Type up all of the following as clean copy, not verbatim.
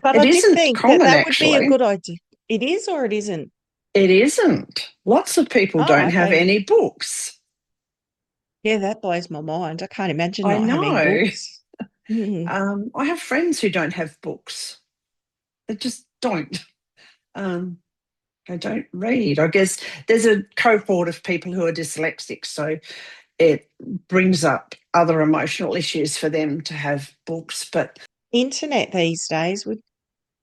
But It I did isn't think that common, that would be a actually. good idea. It is or it isn't? It isn't. Lots of people Oh, don't have okay. any books. Yeah, that blows my mind. I can't imagine I not having know. books. Mm. I have friends who don't have books. They just don't. Um, they don't read. I guess there's a cohort of people who are dyslexic, so it brings up other emotional issues for them to have books. But Internet these days would,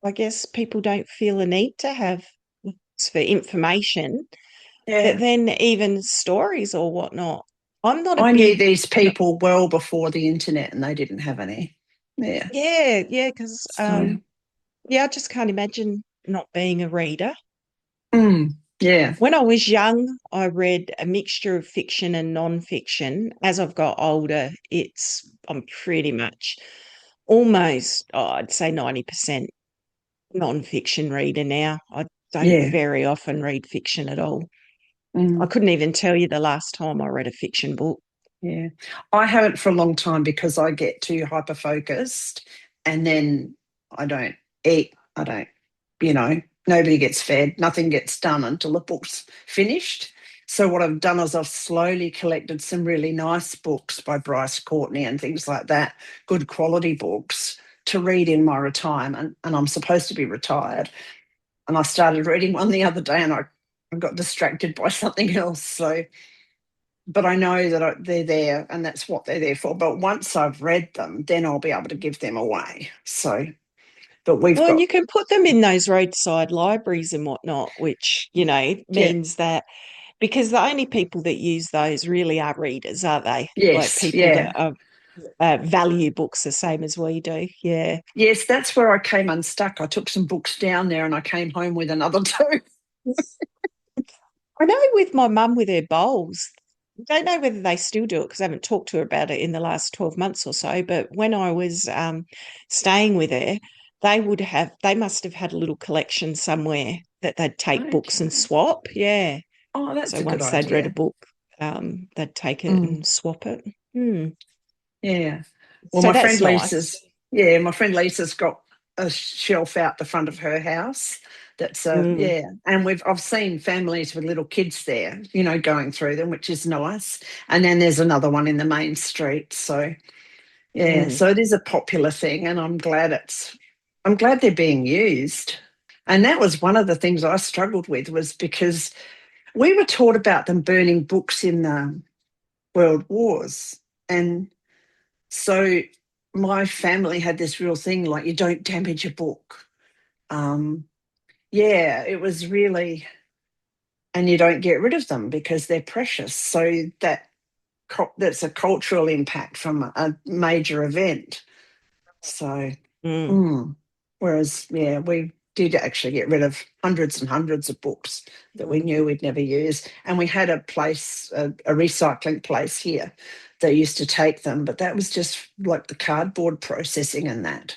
I guess people don't feel a need to have books for information, but yeah, then even stories or whatnot. I'm not a I knew big, these no, people well before the internet and they didn't have any. Yeah. yeah, because So, yeah, I just can't imagine not being a reader. yeah. When I was young, I read a mixture of fiction and non-fiction. As I've got older, I'm pretty much almost, I'd say 90% non-fiction reader now. I don't Yeah. very often read fiction at all. I Mm, couldn't even tell you the last time I read a fiction book. yeah. I haven't for a long time because I get too hyper focused and then I don't eat. I don't, nobody gets fed, nothing gets done until the book's finished. So what I've done is I've slowly collected some really nice books by Bryce Courtney and things like that, good quality books to read in my retirement. And I'm supposed to be retired. And I started reading one the other day and I got distracted by something else. So but I know that they're there and that's what they're there for. But once I've read them, then I'll be able to give them away. So, but we've Well, and got, you can put them in those roadside libraries and whatnot, which, yeah, means that because the only people that use those really are readers, aren't they? Like yes, people that yeah. are value books the same as we do. Yeah. Yes, that's where I came unstuck. I took some books down there and I came home with another two. I know with my mum with her bowls, I don't know whether they still do it because I haven't talked to her about it in the last 12 months or so. But when I was staying with her, they must have had a little collection somewhere that they'd take books and Okay. swap. Yeah. Oh, that's So a good once they'd read a idea. book, they'd take it Mm, and swap it. Hmm. yeah. Well, So that's nice. my friend Lisa's got a shelf out the front of her house. Mm, Yeah. And I've seen families with little kids there, going through them, which is nice. And then there's another one in the main street. So, yeah. mm. So it is a popular thing. And I'm glad they're being used. And that was one of the things I struggled with was because we were taught about them burning books in the world wars. And so my family had this real thing like you don't damage a book. Um, yeah, it was really, and you don't get rid of them because they're precious. So that's a cultural impact from a major event. So, Mm. mm. Whereas, yeah, we did actually get rid of hundreds and hundreds of books that we Mm. knew we'd never use. And we had a recycling place here that used to take them, but that was just like the cardboard processing and that.